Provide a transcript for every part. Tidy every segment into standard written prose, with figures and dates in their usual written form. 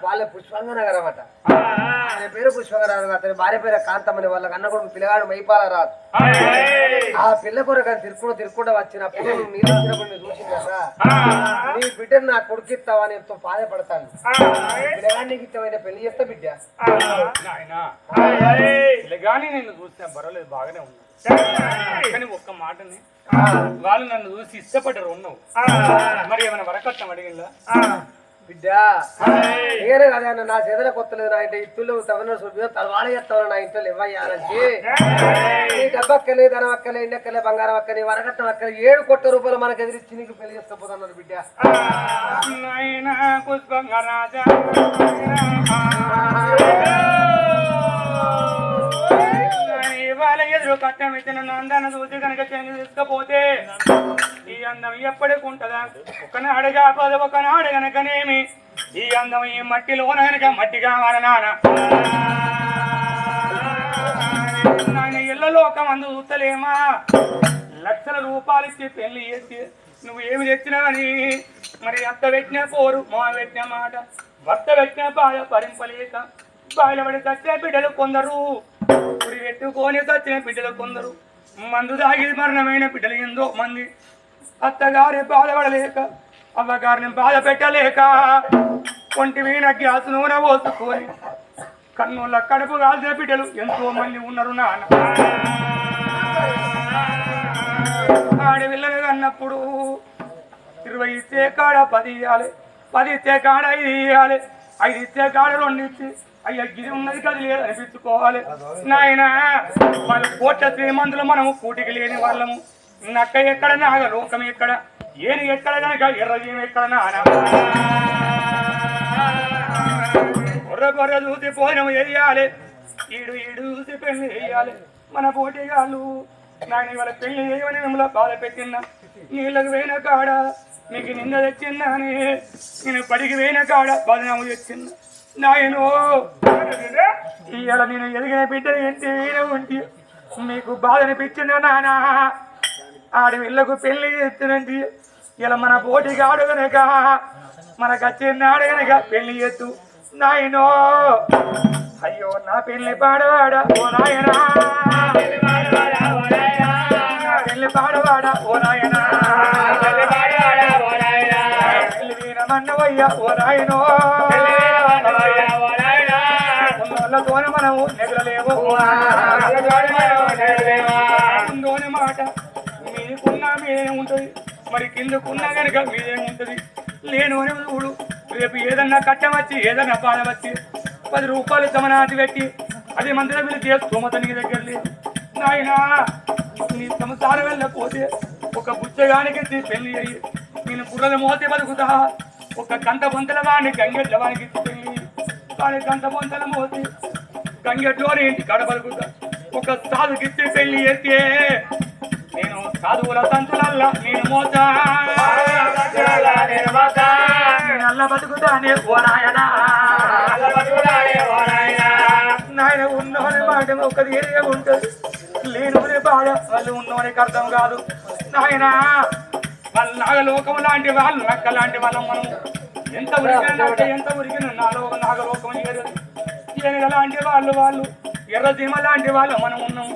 వాళ్ళ పుష్పంగనగరం అట. ఆయన పేరు పుష్పంగరాజు, అతని భార్య పేరు కాంతమని. వాళ్ళకి అన్న కొడుకు పిల్లగాడు మైపాల రాదు. ఆ పిల్ల కొరకు తిరుక్కుంటూ వచ్చినప్పుడు నీళ్ళు వచ్చినప్పుడు చూసింది కదా, నీ బిడ్డను నా కొడుకు ఇస్తావని ఎంతో బాధపడతాను. పిల్లగాడికి ఇష్టమైన పెళ్లి చేస్తా బిడ్డ. కానీ నేను చూస్తే పర్వాలేదు, బాగానే ఉన్నా. కానీ ఒక్క మాటని వాళ్ళు నన్ను చూసి ఇష్టపడ్డారు ఉన్నావు. మరి ఏమైనా వరకట్నం అడిగిందా బిడ్డ? నేనే కదా నా చేతులకు కొత్తలేదు. నా ఇంటి ఇత్తులు తవన తలవాడ చేస్తాను. నా ఇంట్లో ఇవ్వయ్యాలంటే నీ డబ్బు అక్కలే, ధనం అక్కలే, ఇండి అక్కలే, బంగారం అక్కలే, వరకట్నం అక్కలే, 7 కోట్ల రూపాయలు మనకు ఎదిరించి నీకు పెళ్లి చేసుకోపోతున్నారు బిడ్డ. ఇవాళ ఎదురు కట్టం ఇచ్చిన అందాన్ని చూసి కనుక చెంది తీసుకపోతే ఈ అందం ఎప్పటికి ఉంటుందా? ఒకనాడు కాకపోతే ఒకనాడు కనుకనేమి ఈ అందం ఈ మట్టిలోన కనుక మట్టి కావాలి నాయన ఇళ్ళ లోకం అందు చూస్తలేమా? లక్షల రూపాయలు ఇచ్చి పెళ్లి చేసి నువ్వు ఏమి తెచ్చినావని మరి అత్త పెట్టిన పోరు, మా పెట్టిన మాట, భర్త పెట్టిన బాధ భరింపలేక బాయిల పడి చచ్చిన బిడ్డలు కొందరు, గురి పెట్టుకొని చచ్చిన బిడ్డలు కొందరు, మందు దాగి మరణమైన బిడ్డలు ఎంతో మంది. అత్తగారి బాధపడలేక అవ్వగారిని బాధ పెట్టలేక ఒంటి మీద గ్యాస్ నూనె పోసుకొని కన్నుల కడుపు కాల్చిన బిడ్డలు ఎంతో మంది ఉన్నారు నాన్న. ఆడపిల్లలు అన్నప్పుడు 20 ఇచ్చే కాడ 10 ఇవ్వాలి, 10 ఇచ్చే కాడ 5 ఇవ్వాలి, 5 ఇచ్చే కాడ 2 ఇచ్చి అయ్యా గిరి ఉన్నది కది లేదు అనిపించుకోవాలి నాయన. వాళ్ళు కోట్ల శ్రీమంతులు, మనము కూటికి లేని వాళ్ళము. నక్క ఎక్కడ, నాగ లోకం ఎక్కడ, ఏని ఎక్కడ కనుక ఎర్రజీవం ఎక్కడ నాన్న. గొర్రె చూసి పోయిన వేయాలి, ఈడు చూసి పెళ్లి వేయాలి. మన పోటీగాళ్ళు నాయన వాళ్ళ పెళ్లి చేయమని మిమ్మల్ని బాధ పెట్టినా, నీళ్ళకు వేయిన కాడ మీకు నింద తెచ్చిందా అని నేను పడికి వేయిన కాడ బదనాము తెచ్చిందా నాయనో. ఇవాళ నేను ఎదిగిన బిడ్డలు ఏంటి ఉంటే మీకు బాధ అనిపించిందా నాన్న? ఆడవిళ్ళకు పెళ్లి చేస్తున్నంటే ఇలా మన పోటీగా ఆడగనక మనకు వచ్చిన ఆడగనక పెళ్లి చేస్తూ నాయనో. అయ్యో నా పెళ్లి పాడవాడా ఓ నాయనా, పెళ్లి పాడవాడా ఓ నాయనా, పెళ్లి వీరమన్నవయ్యా ఓ నాయనో. ఉన్నోళ్ళతోనే మనము నెగలలేము, ముందోని మాట మీకున్నా మీదే ఉంటుంది, మరి కిందకున్నా కనుక మీదే ఉంటుంది. లేను అని చూడు, రేపు ఏదన్నా కట్టం వచ్చి ఏదన్నా బాధ వచ్చి 10 రూపాయలు సమనాటి పెట్టి అది మందిరం పిలిచి స్తోమతనికి దగ్గర లేదు నాయనా. నీ సంసారం వెళ్ళకపోతే ఒక బుచ్చగానికి పెళ్లి అయ్యి నేను బుర్రలు మోతే బతుకుతా, ఒక కంట బొంతల వాడిని గంగెట్ల వానికి పెళ్లి వాడి కంట బొంతల మోసి గంగెట్లోని ఇంటి కడ బతుకుతా. ఒక సాధుకిచ్చి పెళ్లి ఎత్తే నేను సాధువుల సంతులల్లా నేను మోతా, నల్ల బతుకుతానే ఓ నాయనా. నాయన ఉన్నోని మాట ఒక తీరిగా ఉంటుంది, లేని బాధ వాళ్ళు ఉన్నోనికి అర్థం కాదు నాయన. వాళ్ళు నాగలోకం లాంటి వాళ్ళు, నక్క లాంటి వాళ్ళం. మనం ఎంత ఉరికిన నాగలోకం ఏనుగ లాంటి వాళ్ళు ఎర్రజీమ లాంటి వాళ్ళు మనం ఉన్నాము.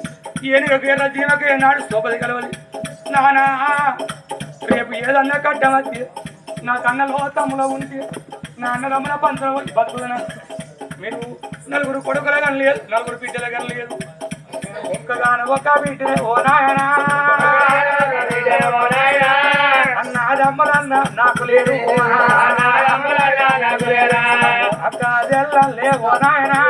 ఏనుగకు ఎర్రజీమకు ఏనాడు శోభది కలవది నానా. రేపు ఏదన్నా కట్టమచ్చి నా కన్నలో తమ్ములో ఉంటే నా అన్నదమ్ముల పంచం బతుకుదనా. మీరు 4 కొడుకుల కానీ లేదు, 4 బిడ్డల కానీ లేదు, ఒక్కగాను ఒక బిడ్డనే ఓ నాయనా. అన్నదమ్ములన్న నాకు లేదు, అక్క చెల్లెల్లే ఓ నాయనా.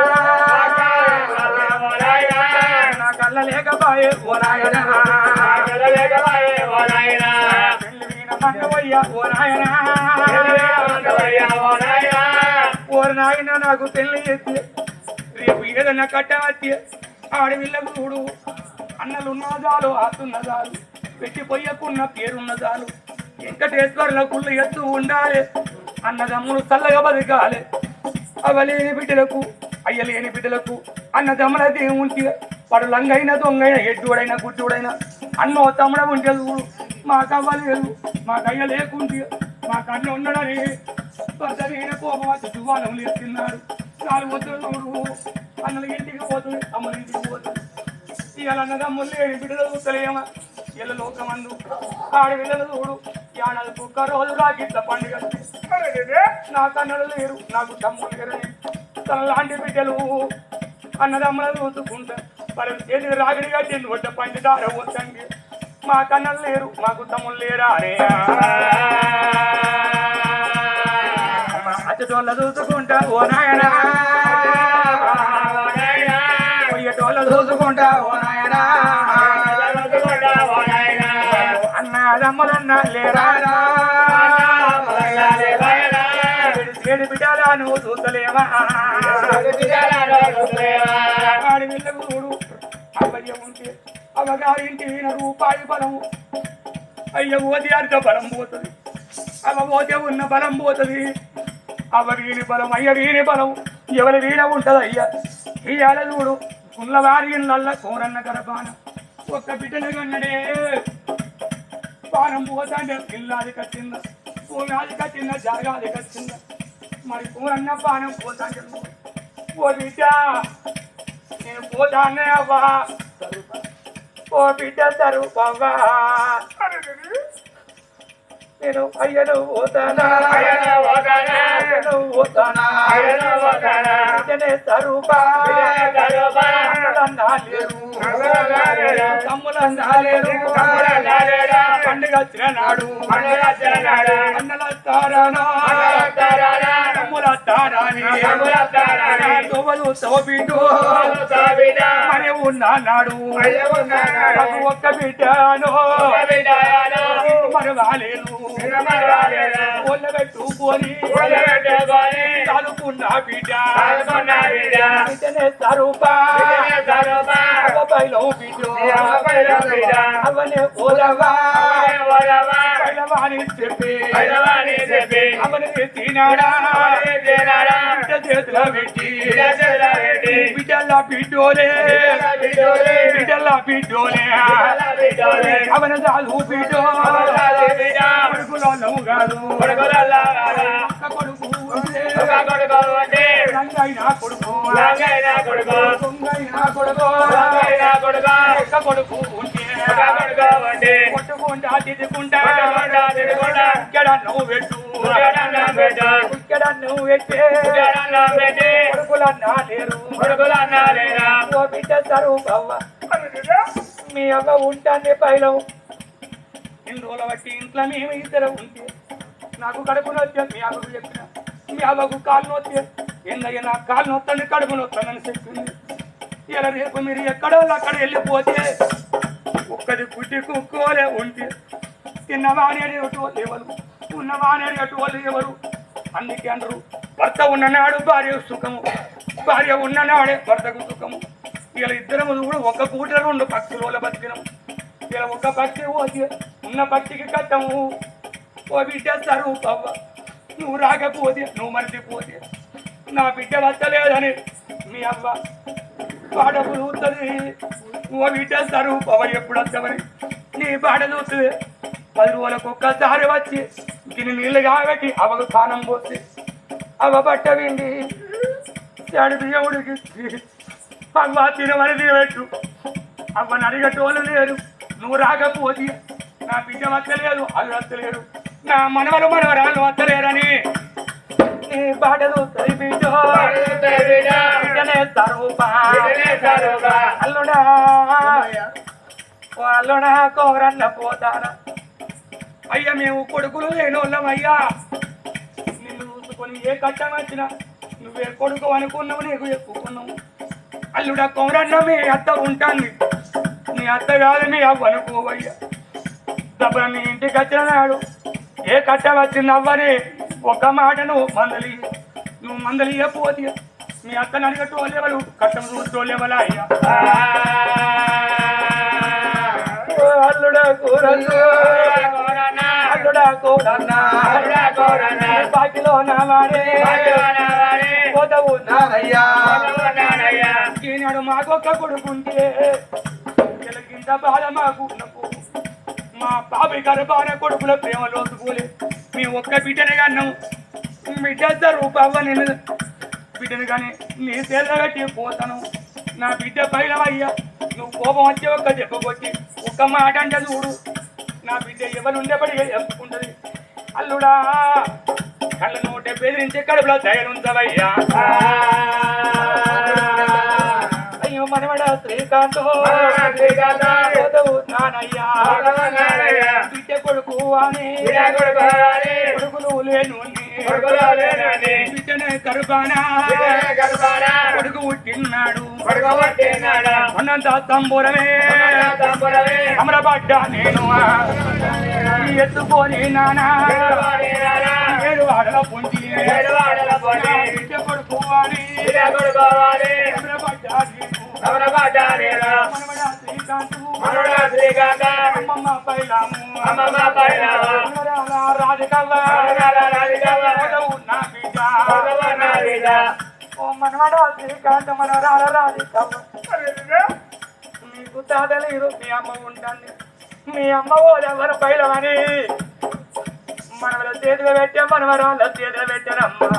నా కళ్ళ లేకపోయే ఓ నాయనా, పెళ్లి వీణమన్నవయ్యా ఓ నాయనా. ఓ నాయన నాకు పెళ్లి చేస్తే రేపు ఏదన్నా కట్టవచ్చి ఆడవిళ్ళకు చూడు, అన్నలున్న చాలు, ఆస్తున్న చాలు, పెట్టి పొయ్యకున్న పేరున్న చాలు, వెంకటేశ్వర్ల కుళ్ళు ఎత్తు ఉండాలి, అన్నదమ్ములు చల్లగా బతకాలి. అవలేని బిడ్డలకు అయ్యలేని బిడ్డలకు అన్నదమ్ములది ఉంటే పడు లంగైన దొంగైన ఎడ్డుడైనా గుడ్డుడైనా అన్నో తమ్ముడ ఉంటే చూడు. మాకు అవ్వలేదు, మాకు అయ్య లేకుంటే మాకు అన్న ఉండడని భర్త వీణ కోపం వచ్చి దువానం లేస్తున్నాడు. నాలుగు వద్దులు చూడు అన్నలు ఇంటికి పోతుంది, అమ్మల ఇంటికి పోతుంది. ఇవాళ అన్నదమ్ములు లేని బిడ్డలు చూస్తలేమా ఇళ్ళ లోకమందు ఆడి పిల్లలు చూడు ఏడాది ఒక్క రోజు రాకిట్ల పండుగ. నాకు అన్నలు లేరు, నాకు తమ్ముడు లేరని తన లాంటి బిడ్డలు అన్నదమ్ములను చూసుకుంటా మరి చేతికి రాగిడి కట్టింది వడ్డ పండిదార వద్దండి. మా కన్నలు లేరు, మాకు తమ్ముళ్ళు లేరా అరే అచ్చటోళ్ళ చూసుకుంటా ఓ నాయనా, పొయ్యటోళ్ళ చూసుకుంటా ఓ నాయనా, అన్నదమ్ములన్నా లేరా ఏడు బిడ్డలా నువ్వు చూస్తలేవా ఆడి వెళ్ళకు చూడు అవ్వయ్య ఉంటే అవ్వగారింటి రూపాయి బలము అయ్య పోతే అర్ధ బలం పోతుంది, అవ్వ పోతే ఉన్న బలం పోతుంది. అవ్వ వీని బలం అయ్య వీని బలం ఎవరి వీణ ఉంటుంది అయ్యా. ఇయ్యాల చూడు ఉన్నవారి ఇళ్ళ కోరన్న గర్భాన ఒక్క బిడ్డలు కన్నడే పానం పోతాంటే ఇల్లాది కట్టిందా భూమి కట్టిందా జరగాది కట్టిందా మరి కూరన్న పానం పోతాంటే ఓ బిడ్డ నేను పోతానే అవ్వా ఓ బిడ్డ తరుపవ్వా నేను అయ్యను పోతానా తరుపా తమ్ములన్నా లేరు పండుగ వచ్చిన నాడు అన్నల తారానా తమ్ముల తారాని తోవలు తోబిడ్డు మరి ఉన్నాడు ఒక్క బిడ్డను మరవాలేను ఒళ్ళ పెట్టుకొని చదువుకున్న బిడ్డ తరుపా బయలు బిడ్డు అవనే పోలవా బయలవాణి చెప్పి అవని తినాడా చేతుల పెట్టి బిడ్డల బిడ్డోలే అవన చాలు బిడ్డో కొడుకులను కాదు కొడుకు రంగైనా కొడుకు కొడుకు ఉంటే కొట్టుకుంటా తిట్టుకుంటా ఇక్కడ నువ్వు పెట్టు ఇక్కడ నువ్వు పెట్టే కొడుకులన్నా లేరు ఓ బిడ్డ సరువు మీ అవ్వ ఉంటానే పైలం ఇన్ని రోజుల బట్టి ఇంట్లో మేము ఇద్దరు ఉంటే నాకు కడుపు నొచ్చా మీ అవ్వకు చెప్పిన మీ అవ్వకు కాలు నొచ్చే ఏందయ్యా నా కాలు నొత్తండి కడుపు నొత్తానని చెప్పింది. ఇలా రేపు మీరు ఎక్కడో అక్కడ వెళ్ళిపోతే ఒక్కది గుడ్డి కుక్కోలే ఉంటే తిన్నవాణి అటు ఎవరు ఉన్నవాణి అటు వాళ్ళు ఎవరు. అందుకే అందరూ భర్త ఉన్ననాడు భార్య సుఖము, భార్య ఉన్ననాడే భర్తకు సుఖము. ఇలా ఇద్దరము కూడా ఒక పూట రెండు పక్షుల బతికినము. ఇలా ఒక పక్షి పోతే ఉన్న పక్షికి కట్టము ఓ బిడ్డ సరూపవ్వ నువ్వు రాకపోతే నువ్వు మరిచిపోతే నా బిడ్డ వచ్చలేదని మీ అవ్వ పాట చూస్తుంది. ఓ బిడ్డ సరూపవ్వ ఎప్పుడు వస్తామని నీ పాట చూస్తుంది. 10 రోజులకు ఒక్కసారి వచ్చి దీన్ని నీళ్ళు కాబట్టి అవ్వకు పానం పోతే అవ్వ బట్ట విండి చెడు దేవుడికి అవ్వ తినమని తినబెట్టు. అవ్వని అడిగేటోళ్ళు లేరు, నువ్వు రాకపోతే నా బిడ్డ వచ్చలేదు అది వచ్చలేరు, నా మనవలు మనవరాలు వచ్చలేరని నీ బాటలు అల్లుడా అల్లుడా కోరన్న పోతారా అయ్యా మేము కొడుకులు లేనోళ్ళం అయ్యా. నిన్ను చూసుకొని ఏ కట్టం వచ్చినా నువ్వే కొడుకు అనుకున్నావు నీకు ఎక్కుకున్నావు. అల్లుడా కోరన్న మీ అత్త ఉంటాను, నీ అత్త కాదు మీ అవ్వ అనుకోవయ్యా. దబ్బన మీ ఇంటికి వచ్చిన నాడు ఏ కట్ట వచ్చింది అవ్వని ఒక మాట నువ్వు మందలి ఇవ్వకపోతే మీ అత్తని అడిగట్టు వాళ్ళెవరు కట్టం చూసుకోలేవలా అయ్యా. అల్లుడా కూరన్నా అల్లుడా కూరన్నా బాకిలో నా వాడే పోతవు నానయ్యా. ఈనాడు మాకొక్క కొడుకుంటే ఇంత బాధ మాకు మా బాబాయ్ గర్భాన కొడుకుల ప్రేమ లోసుకోలే. మేము ఒక్క బిడ్డనే కన్నాం, బిడ్డ రూపావ నేను బిడ్డను కానీ నీ తెల్ల పెట్టి పోతాను నా బిడ్డ పైలవయ్యా నువ్వు కోపం వచ్చి ఒక్క దెబ్బ కొట్టి ఒక్క మాట అంటే చూడు నా బిడ్డ ఎవరు ఉండేపడిగా చెప్పుకుంటది అల్లుడా కళ్ళ నోటే బెదిరించే కడుపులో దయనుంచవయ్యా అయ్యో మనవడ శ్రీకాంత్ నానయ్యా బిడ్డ కొడుకు అని కొడుకులు లేను బిడ్డనే కరుపానా కొడుకు పుట్టినాడు అన్నంత తంబురమే అమరపడ్డా నేను ఎత్తుకొని నానా ఏడు వాడల పొంది బిడ్డ కొడుకు అని అమరపడ్డా నేను శ్రీకాంత్ అమ్మమ్మ పైలాము రాధికవ్వ నా బిడ్డ ఓ మనవడా శ్రీకాంత మనవరాల రాధికవ్వ మీకు తాతలేరు మీ అమ్మ ఉంటుంది మీ అమ్మ ఎవరు పైలమని మనవల చేతిలో పెట్టా మనవరాళ్ళ చేతిలో పెట్టానమ్మా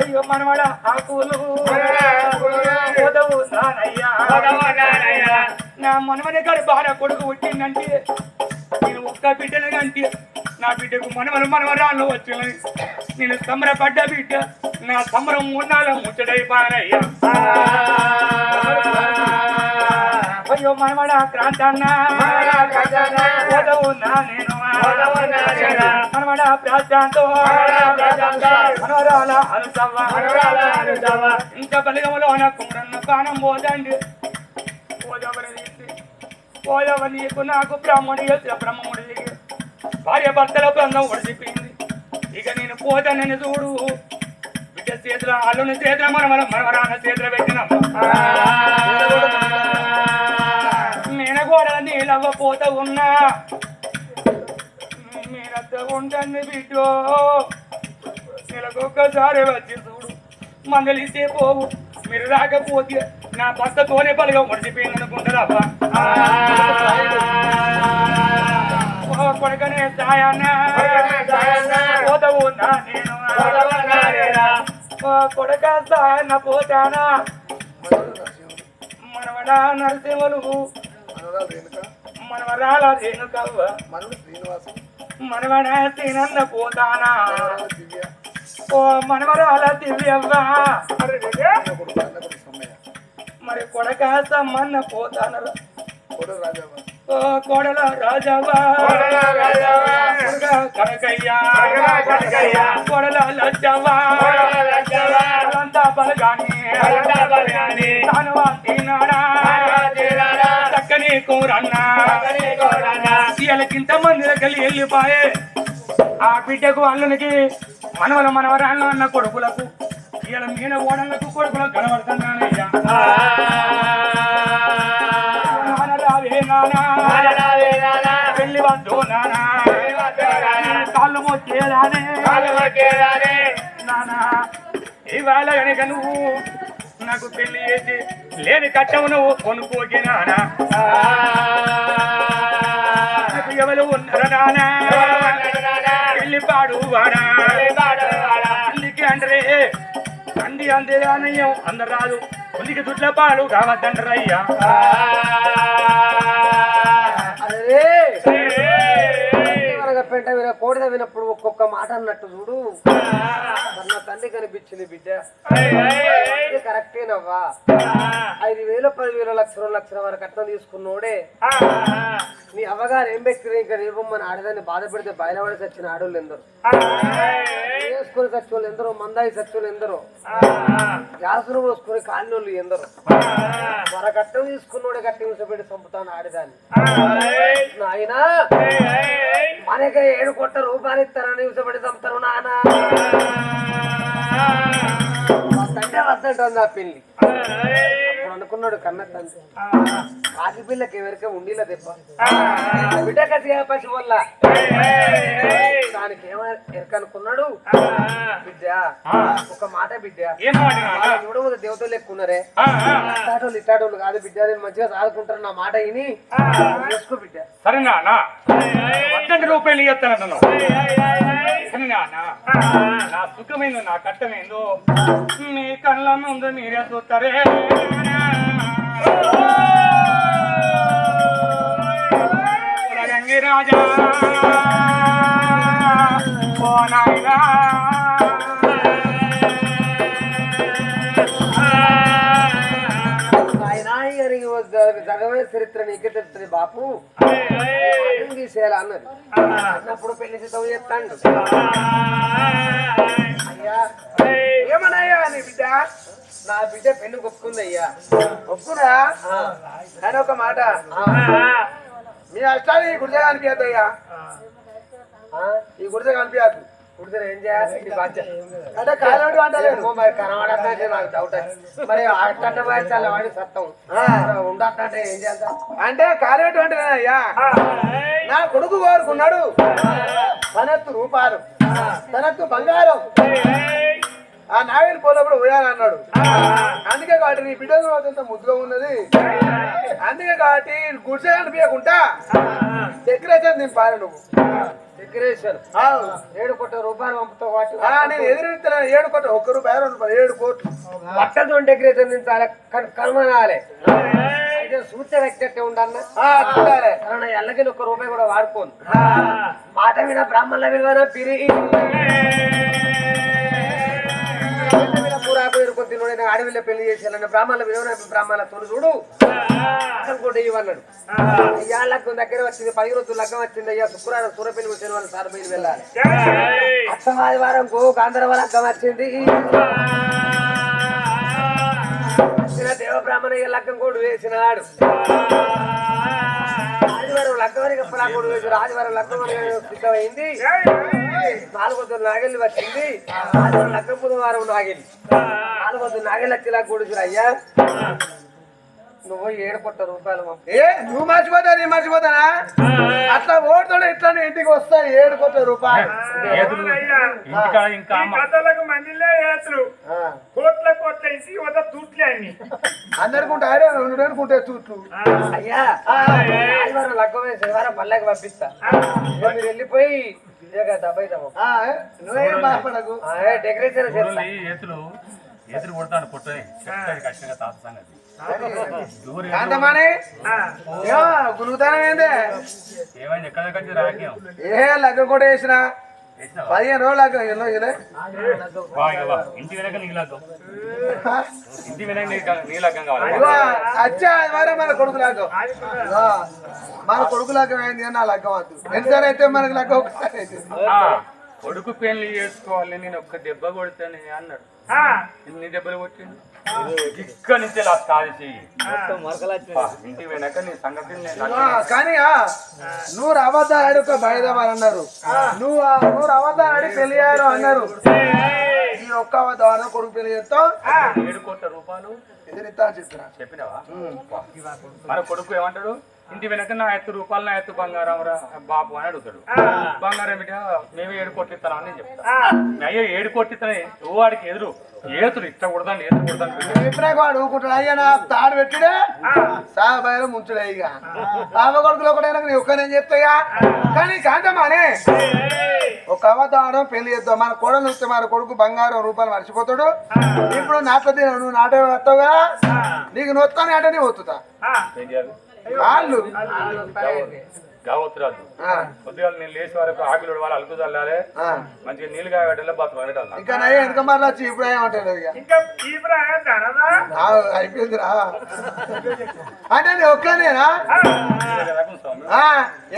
అయ్యో మనవడ ఆకులు నా మనమని గారి బాగా కొడుకు పుట్టిందంటే నేను ఒక్క బిడ్డను కంటే నా బిడ్డకు మనవరాళ్ళు వచ్చిందని నేను సంబరపడ్డ బిడ్డ నా సంబరం ఉన్నాల ముచ్చటైపోయానయ్యా అయ్యో మనవడ క్రాంతన్న నేను మనవడ ప్రాంతంతో మనవరాల అనుసవ్వ ఇంకా బలిగములో కుమ్మరన్న పానం పోదండి పోయవ నీకు నాకు బ్రాహ్మణి బ్రహ్మముడి భార్య భర్తల బంధం ఒడిసిపోయింది ఇక నేను పోతానని చూడు బిడ్డ చేతుల అల్లుని చేతుల మనవరాన చేతుల పెట్టినమ్మ నేను కూడా నీళ్ళవ్వ పోత ఉన్నా మీరంత ఉంటుంది బిడ్డో నెలకొక్కసారి వచ్చి చూడు మంగళిస్తే పోవు మీరు రాకపోతే నా భర్తతోనే బలిగా మర్చిపోయింది అనుకుంటారబ్బా కొడుకనే సాయన్న పోతవు నా నేను కొడుక సాయన్న పోతానా మనవడా నరసింహలు మనవరాల రేణుకవ్వ మనవడా తినన్న పోతానా ఓ మనవరాల దివ్యవ్వ మరి కొడక సమ్మన్న పోతానరా కోడల రాజవ్వ కనకయ్యా కోడల లజ్జవ్వ బలగాని తినాడా చక్కని కూరన్నా ఇళ్ళకింత మంది కలిసి వెళ్ళిపోయే ఆ బిడ్డకు అల్లునికి మనవరాళ్ళు అన్న కొడుకులకు ఇలా మీన ఓడలకు కొడుకులకు కనబడుతున్నానయ్యా పెళ్లి వద్దు నానా కాళ్ళు మొక్కేదానే నానా ఇవాళ కనుక నువ్వు నాకు పెళ్లి చేసి లేని కట్టము నువ్వు కొనుక్కోకి నానా ఎవరు ఉన్నారు నానా పెళ్లి పాడు వాడా పెళ్లికి అంటే అంది అందేదానయ్యం అందరు రాదు పెళ్లికి దుడ్ల పాడు కావద్దంటారయ్యా పెంట విన కోడిద వినప్పుడు ఒక్కొక్క మాట అన్నట్టు చూడు నా తండ్రి కనిపించింది బిడ్డ కరెక్టేనవ్వా 5,000 10,000 లక్షల లక్షల వరకు అట్లా తీసుకున్నోడే నీ అవ్వగారు ఏం పెట్టిన ఇంకా రేపమ్మని ఆడదాన్ని బాధ పెడితే బయలుపడి చచ్చిన ఆడోళ్ళు ఎందరో వేసుకొని చచ్చోళ్ళు ఎందరో మందాయి చచ్చోళ్ళు ఎందరో గ్యాసులు పోసుకొని కాలినోళ్ళు ఎందరో వరకట్టం తీసుకున్నోడే గట్టి ఉంచబెట్టి చంపుతాను ఆడదాన్ని నాయన మనకి 7 కోట్ల రూపాయలు ఇస్తారని ఉంచబెట్టి చంపుతారు నాన్న వద్దంటే వద్దంటుంది ఆ పెళ్లి అప్పుడు ఉన్నాడు కన్న తండ్రి కాకి పిల్లకి ఎవరికే ఉండిల దెబ్బ బిడ్డ కసి పసి వల్ల దానికి ఏమో ఎరకనుకున్నాడు బిడ్డ ఒక మాట బిడ్డ చూడబోదు దేవతలు ఎక్కున్నారే ఇట్టాటోళ్ళు ఇట్టాటోళ్ళు కాదు బిడ్డ నేను మంచిగా సాదుకుంటారు నా మాట విని చేసుకో బిడ్డ సరేనా రూపాయలు ఇస్తాను సరేనా నా సుఖమైందో నా కట్టమైందో మీ కళ్ళ ముందు మీరే చూస్తారే రాజా ఓ నాయనా జగమే చరిత్ర నీకే తెలుస్తుంది బాపు తీసేయాల అన్నది అన్నప్పుడు పెళ్లి సిద్ధం చేస్తాడు అయ్యా ఏమన్నాయ్యా నీ బిడ్డ నా బిడ్డ పెళ్లి ఒప్పుకుంది అయ్యా ఒప్పుకున్నా అని ఒక మాట మీ అష్టాలు ఈ గుడిసె కనిపించద్దు అయ్యా ఈ గుడిసె కనిపించద్దు గుడిసె ఏం చేయాలి అంటే కాలం అంటలేదు మరి కనబడద్దంటే నాకు డౌట్ మరి అట్ట వాయించాలి వాడి సత్తం ఉండద్దంటే ఏం చేద్దాం అంటే కాలేటు అంటే అయ్యా నా కొడుకు కోరుకున్నాడు తనెత్తు రూపాలు తనెత్తు బంగారం ఆ నావేలు పోలప్పుడు పోయాలన్నాడు అందుకే కాబట్టి నీ బిడ్డలు అంత ముద్దుగా ఉన్నది అందుకే కాబట్టి గుడిసె కనిపించకుండా డెకరేషన్ దింపాలి నువ్వు డెకరేషన్ 7 కోట్ల రూపాయలు పంపుతావు వాటి నేను ఎదురుతున్నాను 7 కోట్ల 1 రూపాయి 2 రూపాయలు 7 కోట్లు బట్టలతో డెకరేషన్ దించాలి కనుమనాలి అయితే సూచన వ్యక్తి ఉండన్నా ఎల్లకి 1 రూపాయి కూడా వాడుకోను మాట మీద బ్రాహ్మణుల విలువన పిరి అడవిలో పెళ్లి చేసేయాలన్న బ్రాహ్మణుల విలువన బ్రాహ్మణుల తోడు చూడు కూడా ఇవన్నాడు అయ్యా లగ్గం దగ్గర వచ్చింది 10 రోజులు లగ్గం వచ్చింది అయ్యా శుక్రవారం సూరపల్లి వచ్చిన వాళ్ళు సార్ బయలు వెళ్ళాలి అత్త ఆదివారం గాంధర్వ లగ్గం వచ్చింది దేవ బ్రాహ్మణయ్య లగ్గం కూడా వేసినాడు ఆదివారం లగ్గం కూడా వేసారు ఆదివారం లగ్గం సిద్ధమైంది 4 రోజులు నాగెళ్ళి వచ్చింది ఆదివారం లగ్గం బుధవారం నాగెళ్ళి 4 రోజులు నాగెళ్ళి వచ్చేలా కూడుచురు అయ్యా నువ్వు 7 కోట్ల రూపాయలు నువ్వు మర్చిపోతా నీ మర్చిపోతానా అట్లా ఓడుతాడు ఇట్లా ఇంటికి వస్తాయి 7 కోట్ల రూపాయలు అందరుకుంటే అనుకుంటే తూట్లు అయ్యా ఆదివారం లగ్గం శనివారం పల్లెకి పంపిస్తా మీరు వెళ్ళిపోయి నువ్వేం బాధపడకు డెకరేషన్ ఎదురు కొడతాడు పుట్టని ఖచ్చితంగా తాత సంగతి గురుగుతానం ఏందే ఏమైంది ఎక్కడ రాజ్యం ఏ లగ్గం కూడా వేసిన 15 రోజులు లగ్గం ఎన్నో ఇంటి వెనక నీ లగ్గం ఇంటి వెనక నీ లగ్గం కావాలి అచ్చా మరి మన కొడుకు లగ్గం మన కొడుకు లగ్గం అయింది అని నా లగ్గం వద్దు ఎన్నిసారి అయితే మనకి లగ్గం ఒకసారి అయితే కొడుకు పెళ్లి చేసుకోవాలి నేను ఒక్క దెబ్బ కొడితేనే అన్నాడు ఎన్ని దెబ్బలు కొట్టిండు ఇక్కడ నుంచి ఇలా సాధి చెయ్యి ఇంటి వెనక నీ సంగతి కానీ నువ్వు అబద్ధాడు ఒక బయదవారు అన్నారు నువ్వు అబద్ధాడి పెళ్లి అయ్యారు అన్నారు ఈ ఒక్క అబద్ధం కొడుకు పెళ్లి చేస్తావు 7 కోట్ల రూపాయలు ఎదురుతా చెప్తున్నా చెప్పినావా మన కొడుకు ఏమంటాడు ఇంటి వెనక నా ఎత్తు రూపాయలు నా ఎత్తు బంగారం రా బాబు అని అడుగుతాడు బంగారం బిడ్డ మేమే 7 కోట్లు ఇస్తాను అని చెప్తా అయ్యో 7 కోట్లు ఇస్తానే వాడికి ఎదురు ఏతులు ఇట్ట కొడతాను ఏతులు కొడతాను వాడు ఊకుంటాడు అయ్యా నా తాడు పెట్టిడే సాగబయలు ముంచుడే ఇక బాబా కొడుకులు ఒకటైనా నీ ఒక్కనేం చెప్తాయా కానీ కాంతమానే ఒక అవతారం పెళ్లి చేద్దాం మన కొడలు వస్తే మన కొడుకు బంగారం రూపాయలు మర్చిపోతాడు ఇప్పుడు నాట్లో నువ్వు నాటే వస్తావుగా నీకు నొత్తానే అంటే నీ వస్తుతా వాళ్ళు కావద్దు కొద్దిగా నేను లేచి వరకు ఆకులు వాళ్ళు అలుకు చల్లాలి మంచిగా నీళ్ళు కాగట్టలే బతుకు ఇంకా వెనక మరలా వచ్చి ఇప్పుడు ఏమంటాడు అయిపోయిందిరా అంటే నీ ఒక్కనేనా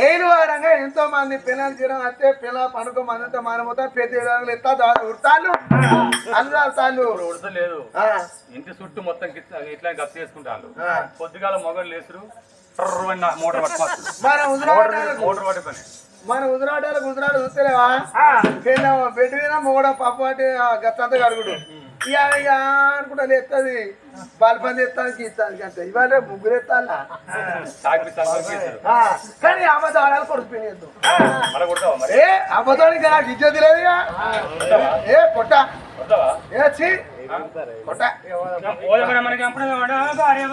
ఏడు వారంగా ఎంతో మంది పిల్లలు తీరం వస్తే పిల్ల పండుగ మందంతా మనమవుతా ప్రతి ఎత్తా ఉడతాళ్ళు అల్లు ఉడతలేదు ఇంటి చుట్టూ మొత్తం ఇట్లా గప్ చేసుకుంటాను పొద్దుగాల మొగలు లేసురు మోటార్ మోటార్ పట్టి పని మన గుజరాటాలు చూస్తలేవా బెడ్ మీద మొగడ పప్పు అంటే గత్తంతా కడుగుడు ఇక అనుకుంటా ఎత్తది బలపంది ఎత్తానికి ఇస్తానికి అంతే ఇవాళ ముగ్గురు ఎత్తాలా కానీ అబద్ధం ఆడాలి కొడుకునేద్దు ఏ అబద్ధానికి నాకు ఇజ్జతి లేదు ఏ కొట్ట ఏ చి కొట్ట మనకి అప్పుడు భార్య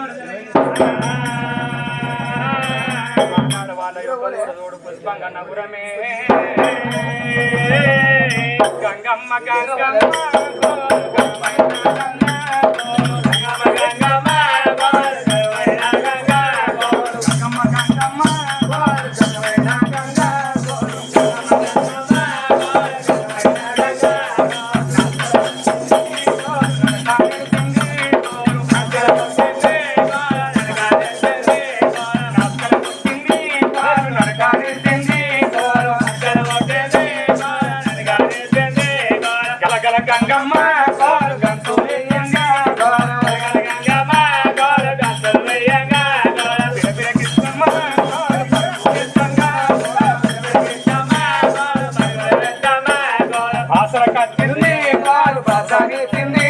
పుష్పంగా నగురమే గంగమ్మ గంగమ్మ గంగమ్మ గోరు గంతులు వేయంగా గంగమ్మ గోరు గంతులు వేయంగా పిర కృష్ణమ్మ గోరు కృష్ణమ్మ ఆసర కట్టింది గోరు బాసాగి తింది